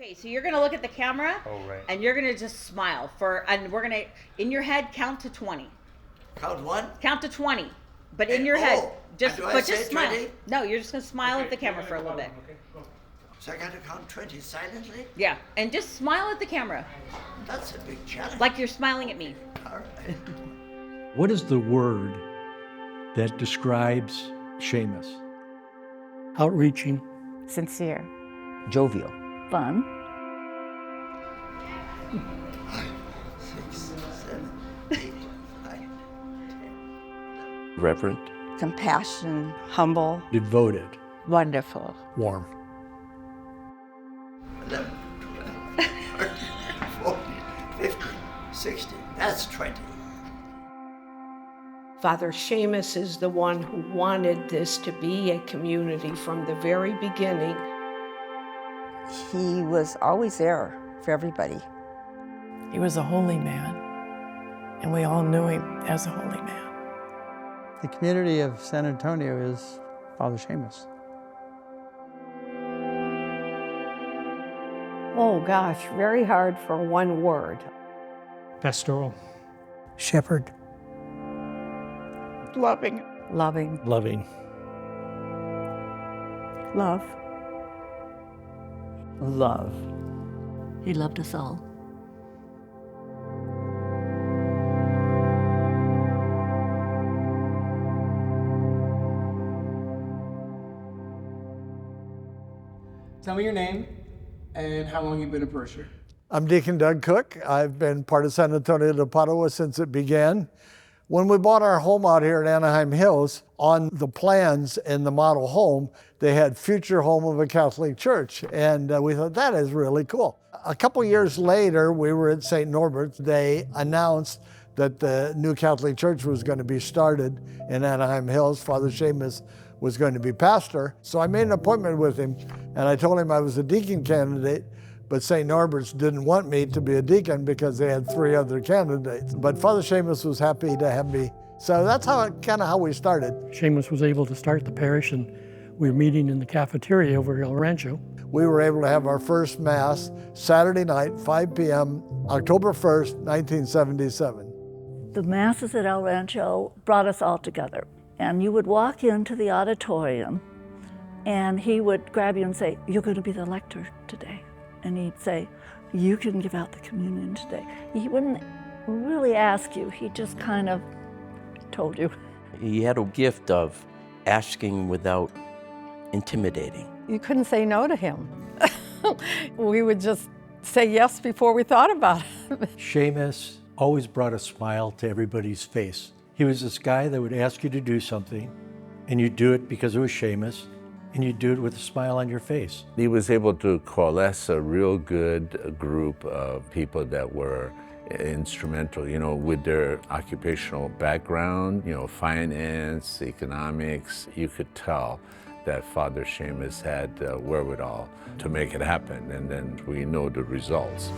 Okay, so you're gonna look at the camera, and you're gonna just smile and we're gonna, in your head, count to 20. Count one? Count to 20, but in your head, just and do I say smile. 20? No, you're just gonna smile at the camera for a little bit. Okay, go. So I got to count 20 silently? Yeah, and just smile at the camera, That's a big challenge. like you're smiling at me. All right. What is the word that describes Seamus? Outreaching. Sincere. Jovial. Fun. 6, 7, 8, 9, 10. Reverent. Compassion. Humble. Devoted. Wonderful. Warm. 11, 12, 13, 14, 15, 16. That's 20. Father Seamus is the one who wanted this to be a community from the very beginning. He was always there for everybody. He was a holy man, and we all knew him as a holy man. The community of San Antonio is Father Seamus. Oh gosh, very hard for one word. Pastoral. Shepherd. Loving. Loving. Loving. Love. Love. He loved us all. Tell me your name and how long you've been a parishioner. I'm Deacon Doug Cook. I've been part of San Antonio de Padua since it began. When we bought our home out here in Anaheim Hills, on the plans in the model home, they had future home of a Catholic church. And we thought, that is really cool. A couple years later, we were at St. Norbert's. They announced that the new Catholic church was going to be started in Anaheim Hills. Father Seamus was going to be pastor. So I made an appointment with him, and I told him I was a deacon candidate, but St. Norbert's didn't want me to be a deacon because they had 3 other candidates. But Father Seamus was happy to have me. So that's how we started. Seamus was able to start the parish, and we were meeting in the cafeteria over at El Rancho. We were able to have our first Mass Saturday night, 5 p.m., October 1st, 1977. The Masses at El Rancho brought us all together. And you would walk into the auditorium, and he would grab you and say, "You're going to be the lector today." And he'd say, "You can give out the communion today." He wouldn't really ask you, he just kind of told you. He had a gift of asking without intimidating. You couldn't say no to him. We would just say yes before we thought about it. Seamus always brought a smile to everybody's face. He was this guy that would ask you to do something, and you'd do it because it was Seamus, and you'd do it with a smile on your face. He was able to coalesce a real good group of people that were instrumental, with their occupational background, finance, economics. You could tell that Father Seamus had the wherewithal to make it happen, and then we know the results.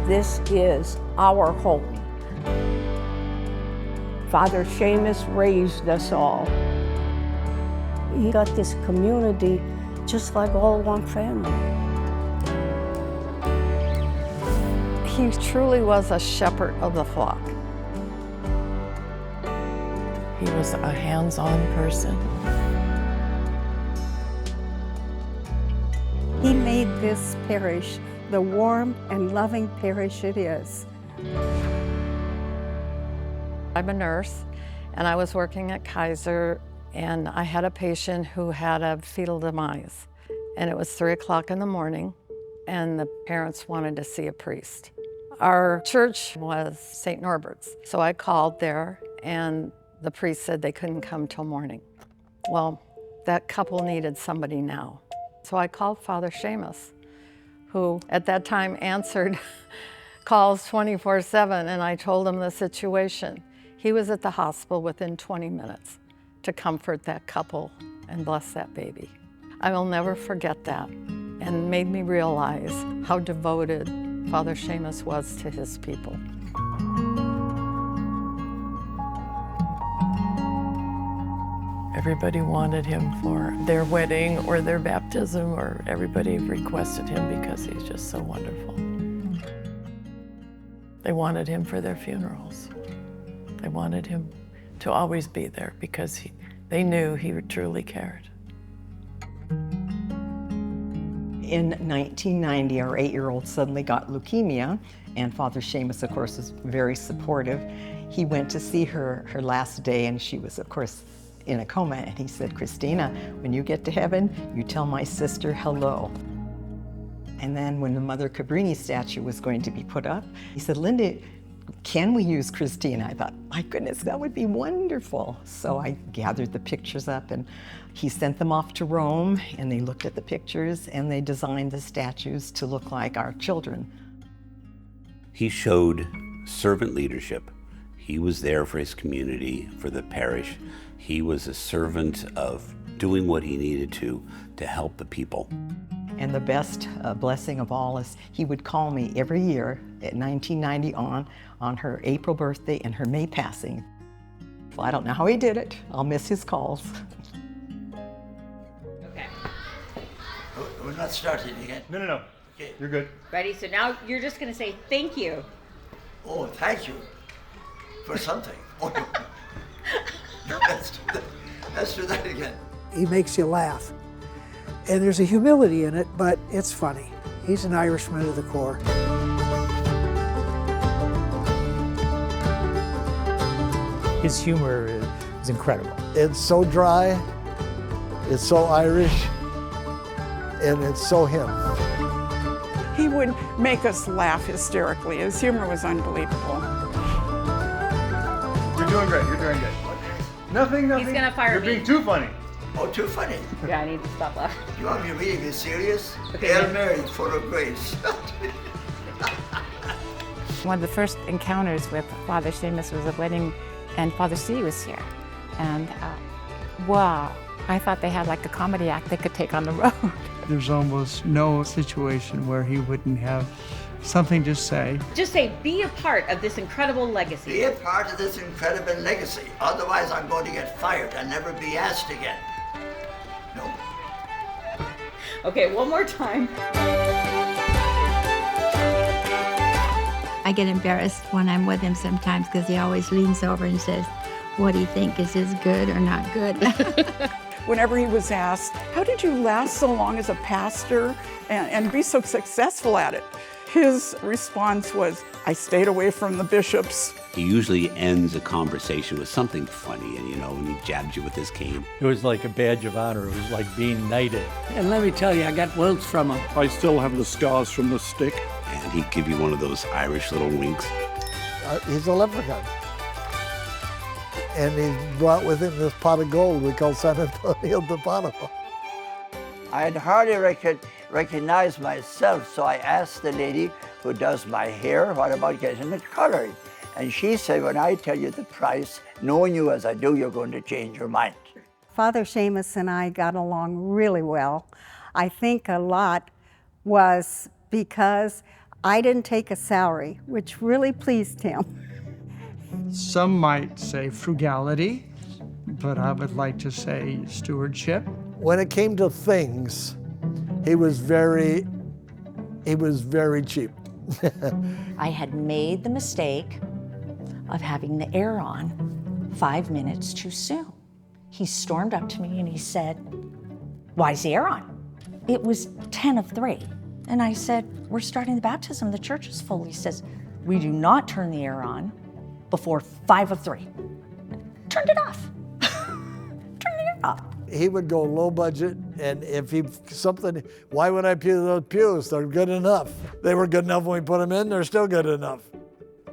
This is our home. Father Seamus raised us all. He got this community just like all one family. He truly was a shepherd of the flock. He was a hands-on person. He made this parish the warm and loving parish it is. I'm a nurse, and I was working at Kaiser, and I had a patient who had a fetal demise. And it was 3 o'clock in the morning, and the parents wanted to see a priest. Our church was St. Norbert's, so I called there, and the priest said they couldn't come till morning. Well, that couple needed somebody now. So I called Father Seamus, who at that time answered calls 24/7, and I told him the situation. He was at the hospital within 20 minutes to comfort that couple and bless that baby. I will never forget that, and made me realize how devoted Father Seamus was to his people. Everybody wanted him for their wedding or their baptism, or everybody requested him because he's just so wonderful. They wanted him for their funerals. They wanted him to always be there because they knew he truly cared. In 1990, our 8-year-old suddenly got leukemia, and Father Seamus, of course, was very supportive. He went to see her last day, and she was, of course, in a coma, and he said, "Christina, when you get to heaven, you tell my sister hello." And then when the Mother Cabrini statue was going to be put up, he said, "Linda, can we use Christina?" I thought, my goodness, that would be wonderful. So I gathered the pictures up, and he sent them off to Rome, and they looked at the pictures, and they designed the statues to look like our children. He showed servant leadership. He was there for his community, for the parish. He was a servant of doing what he needed to help the people. And the best blessing of all is he would call me every year at 1990 on her April birthday and her May passing. Well, I don't know how he did it. I'll miss his calls. Okay. We're not starting again. No. Okay. You're good. Ready? So now you're just going to say thank you. Oh, thank you for something. Oh, no. Let's do that again. He makes you laugh. And there's a humility in it, but it's funny. He's an Irishman to the core. His humor is incredible. It's so dry, it's so Irish, and it's so him. He would make us laugh hysterically. His humor was unbelievable. You're doing great. You're doing good. Nothing. He's gonna fire You're me. being too funny. Oh, too funny. Yeah, I need to stop laughing. You want me to really be serious? Okay. Hail Mary, full of grace. One of the first encounters with Father Seamus was a wedding, and Father C was here. And wow, I thought they had like a comedy act they could take on the road. There's almost no situation where he wouldn't have something to say. Just say, be a part of this incredible legacy. Be a part of this incredible legacy. Otherwise, I'm going to get fired and never be asked again. No. Okay, one more time. I get embarrassed when I'm with him sometimes because he always leans over and says, "What do you think? Is this good or not good?" Whenever he was asked, "How did you last so long as a pastor and be so successful at it?" His response was, "I stayed away from the bishops." He usually ends a conversation with something funny, and he jabs you with his cane. It was like a badge of honor. It was like being knighted. And let me tell you, I got welts from him. I still have the scars from the stick. And he'd give you one of those Irish little winks. He's a leprechaun. And he brought with him this pot of gold we call San Antonio de Padua. I had hardly recognized myself, so I asked the lady who does my hair, what about getting it colored? And she said, when I tell you the price, knowing you as I do, you're going to change your mind. Father Seamus and I got along really well. I think a lot was because I didn't take a salary, which really pleased him. Some might say frugality, but I would like to say stewardship. When it came to things, he was very cheap. I had made the mistake of having the air on 5 minutes too soon. He stormed up to me and he said, "Why is the air on?" It was 10 of 3. And I said, "We're starting the baptism, the church is full." He says, "We do not turn the air on before 5 of 3. Turned it off. Turned the air off. He would go low budget, and if why would I pew those pews? They're good enough. They were good enough when we put them in, they're still good enough.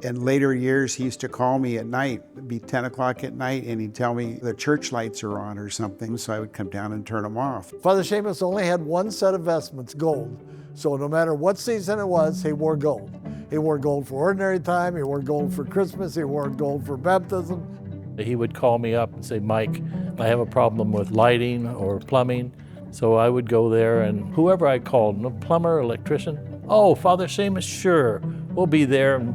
In later years, he used to call me at night. It'd be 10 o'clock at night, and he'd tell me the church lights are on or something, so I would come down and turn them off. Father Seamus only had one set of vestments, gold. So no matter what season it was, he wore gold. He wore gold for ordinary time, he wore gold for Christmas, he wore gold for baptism. He would call me up and say, "Mike, I have a problem with lighting or plumbing." So I would go there, and whoever I called, no plumber, electrician, "Oh, Father Seamus, sure, we'll be there and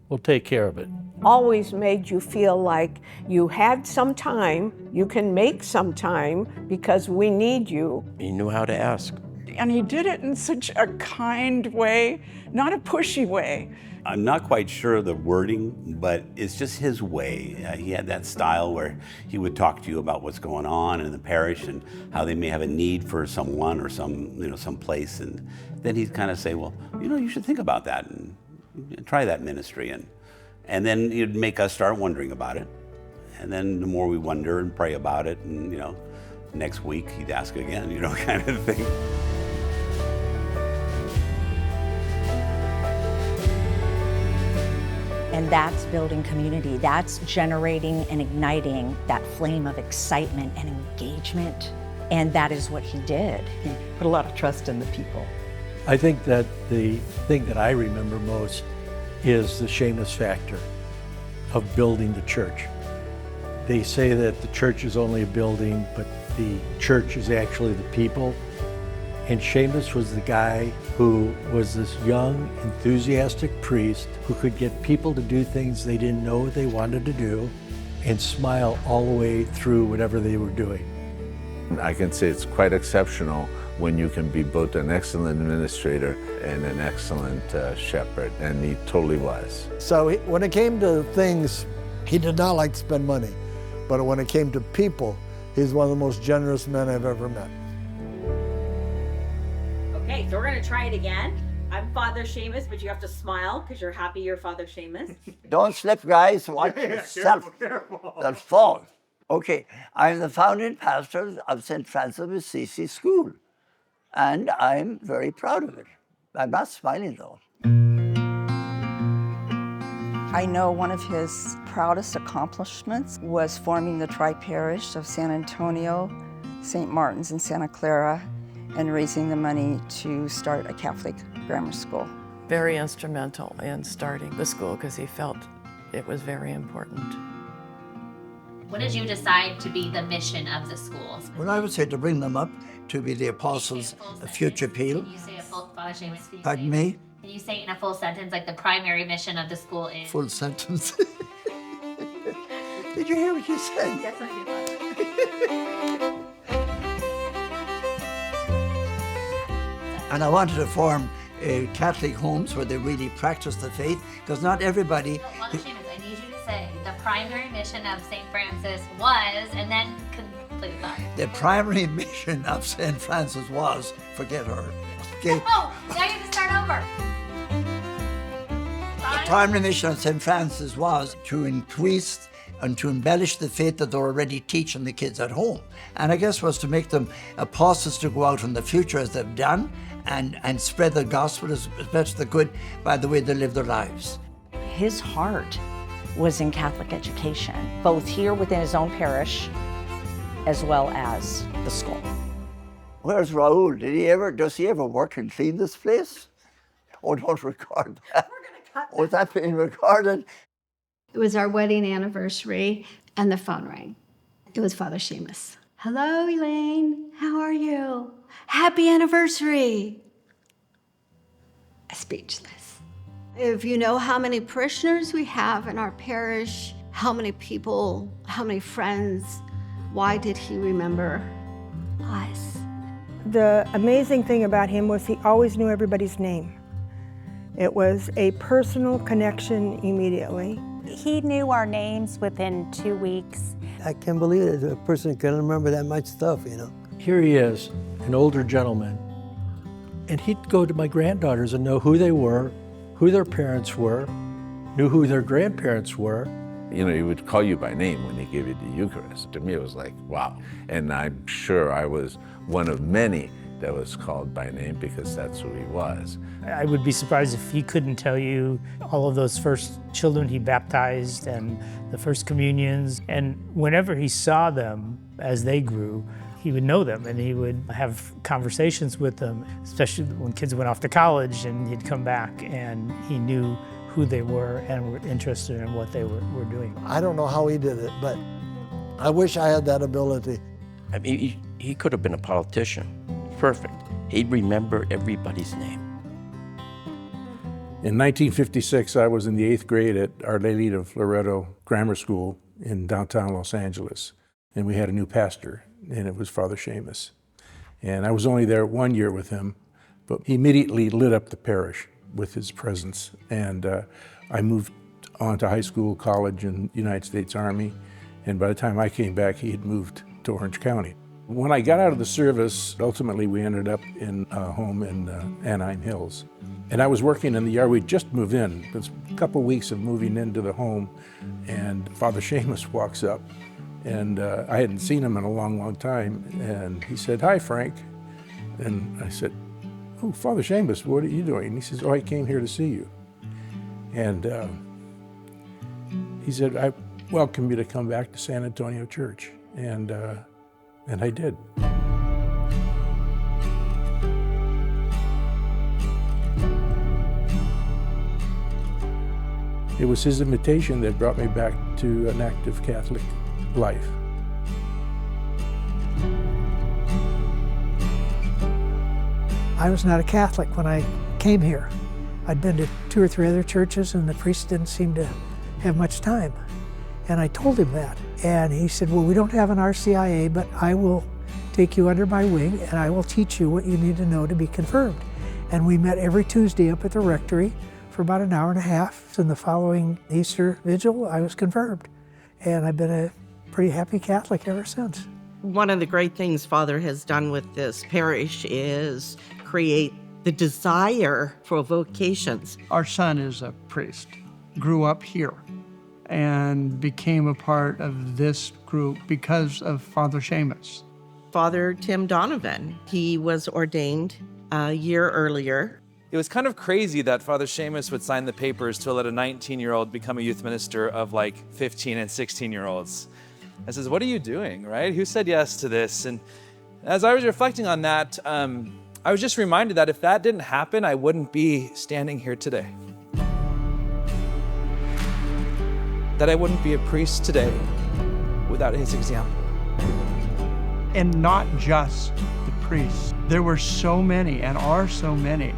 we'll take care of it." always made you feel like you had some time, you can make some time because we need you. He knew how to ask. And he did it in such a kind way, not a pushy way. I'm not quite sure of the wording, but it's just his way. He had that style where he would talk to you about what's going on in the parish and how they may have a need for someone or some place, and then he'd kind of say, well, you should think about that and try that ministry, and then he'd make us start wondering about it, and then the more we wonder and pray about it, and next week he'd ask again, kind of thing. And that's building community. That's generating and igniting that flame of excitement and engagement. And that is what he did. He put a lot of trust in the people. I think that the thing that I remember most is the Seamus factor of building the church. They say that the church is only a building, but the church is actually the people. And Seamus was the guy who was this young, enthusiastic priest who could get people to do things they didn't know what they wanted to do and smile all the way through whatever they were doing. I can say it's quite exceptional when you can be both an excellent administrator and an excellent shepherd, and he totally was. So when it came to things, he did not like to spend money, but when it came to people, he's one of the most generous men I've ever met. Okay, so we're gonna try it again. I'm Father Seamus, but you have to smile because you're happy you're Father Seamus. Don't slip, guys. Watch yourself. They'll fall. Okay, I'm the founding pastor of St. Francis of Assisi School, and I'm very proud of it. I'm not smiling, though. I know one of his proudest accomplishments was forming the tri-parish of San Antonio, St. Martin's, and Santa Clara, and raising the money to start a Catholic grammar school. Very instrumental in starting the school because he felt it was very important. When did you decide to be the mission of the school? Well, I would say to bring them up to be the apostles of future Peel. Can you say a full, Father Seamus, can you Pardon say- me? Can you say it in a full sentence, like the primary mission of the school is? Full sentence. Did you hear what you said? Yes, I did. And I wanted to form Catholic homes where they really practice the faith, because not everybody. No, Father Seamus, I need you to say the primary mission of St. Francis was, and then complete the thought. The primary mission of St. Francis was, forget her. Okay? Oh, now you have to start over. The primary mission of St. Francis was to increase and to embellish the faith that they're already teaching the kids at home. And I guess was to make them apostles to go out in the future as they've done and spread the gospel as best they could by the way they live their lives. His heart was in Catholic education, both here within his own parish as well as the school. Where's Raoul? Does he ever work and clean this place? Oh, don't record that. Oh, is that being recorded? It was our wedding anniversary, and the phone rang. It was Father Seamus. Hello, Elaine. How are you? Happy anniversary. Speechless. If you know how many parishioners we have in our parish, how many people, how many friends, why did he remember us? The amazing thing about him was he always knew everybody's name. It was a personal connection immediately. He knew our names within 2 weeks. I can't believe it. A person can remember that much stuff, you know. Here he is, an older gentleman, and he'd go to my granddaughters and know who they were, who their parents were, knew who their grandparents were. You know, he would call you by name when he gave you the Eucharist. To me, it was like, wow. And I'm sure I was one of many that was called by name because that's who he was. I would be surprised if he couldn't tell you all of those first children he baptized and the first communions. And whenever he saw them as they grew, he would know them and he would have conversations with them, especially when kids went off to college and he'd come back and he knew who they were and were interested in what they were doing. I don't know how he did it, but I wish I had that ability. I mean, he could have been a politician. Perfect. He'd remember everybody's name. In 1956, I was in the 8th grade at Our Lady of Loretto Grammar School in downtown Los Angeles, and we had a new pastor, and it was Father Seamus. And I was only there 1 year with him, but he immediately lit up the parish with his presence. And I moved on to high school, college, and United States Army. And by the time I came back, he had moved to Orange County. When I got out of the service, ultimately we ended up in a home in Anaheim Hills. And I was working in the yard. We'd just moved in. It was a couple weeks of moving into the home, and Father Seamus walks up. And I hadn't seen him in a long, long time. And he said, "Hi, Frank." And I said, "Oh, Father Seamus, what are you doing?" And he says, "Oh, I came here to see you." And he said, "I welcome you to come back to San Antonio Church." And I did. It was his invitation that brought me back to an active Catholic life. I was not a Catholic when I came here. I'd been to 2 or 3 other churches, and the priest didn't seem to have much time. And I told him that. And he said, "Well, we don't have an RCIA, but I will take you under my wing and I will teach you what you need to know to be confirmed." And we met every Tuesday up at the rectory for about an hour and a half. And the following Easter vigil, I was confirmed. And I've been a pretty happy Catholic ever since. One of the great things Father has done with this parish is create the desire for vocations. Our son is a priest, grew up here, and became a part of this group because of Father Seamus. Father Tim Donovan, he was ordained a year earlier. It was kind of crazy that Father Seamus would sign the papers to let a 19-year-old become a youth minister of like 15 and 16-year-olds. I says, "What are you doing, right? Who said yes to this?" And as I was reflecting on that, I was just reminded that if that didn't happen, I wouldn't be standing here today. That I wouldn't be a priest today without his example. And not just the priests. There were so many, and are so many,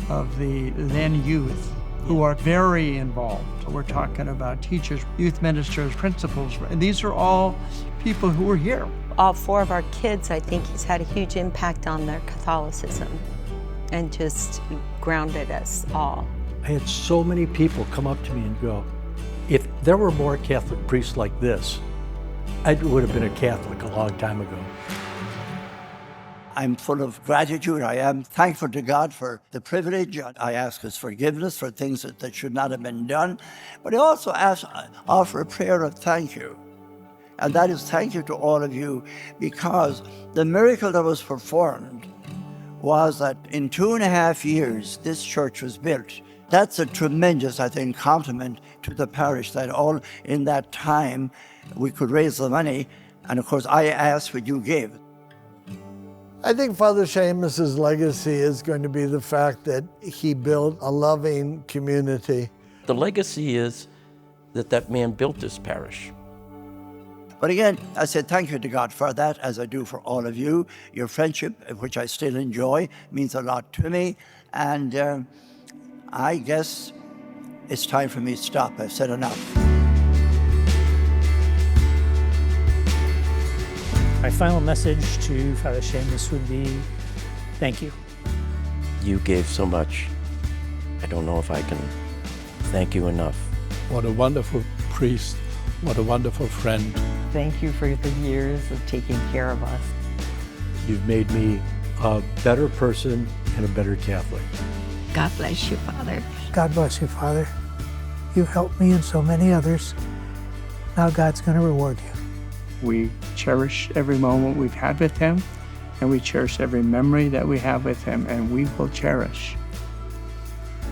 of the then youth who are very involved. We're talking about teachers, youth ministers, principals, and these are all people who were here. All 4 of our kids, I think he's had a huge impact on their Catholicism and just grounded us all. I had so many people come up to me and go, "If there were more Catholic priests like this, I would have been a Catholic a long time ago." I'm full of gratitude. I am thankful to God for the privilege. I ask His forgiveness for things that should not have been done. But I also offer a prayer of thank you. And that is thank you to all of you, because the miracle that was performed was that in 2.5 years, this church was built. That's a tremendous, I think, compliment to the parish, that all in that time we could raise the money. And of course, I asked what you gave. I think Father Seamus's legacy is going to be the fact that he built a loving community. The legacy is that that man built this parish. But again, I said thank you to God for that, as I do for all of you. Your friendship, which I still enjoy, means a lot to me. And I guess it's time for me to stop. I've said enough. My final message to Father Seamus would be, thank you. You gave so much. I don't know if I can thank you enough. What a wonderful priest. What a wonderful friend. Thank you for the years of taking care of us. You've made me a better person and a better Catholic. God bless you, Father. God bless you, Father. You helped me and so many others. Now God's going to reward you. We cherish every moment we've had with him, and we cherish every memory that we have with him, and we will cherish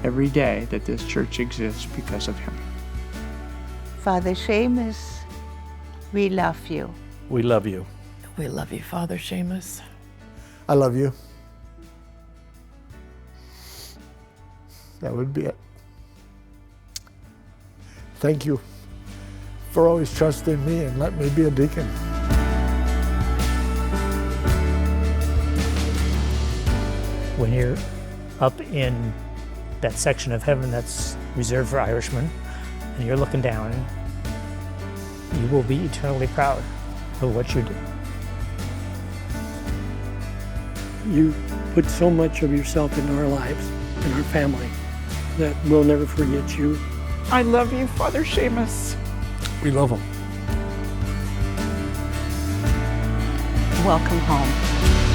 every day that this church exists because of him. Father Seamus, we love you. We love you. We love you, Father Seamus. I love you. That would be it. Thank you for always trusting me and letting me be a deacon. When you're up in that section of heaven that's reserved for Irishmen, and you're looking down, you will be eternally proud of what you did. You put so much of yourself into our lives and our family that we'll never forget you. I love you, Father Seamus. We love him. Welcome home.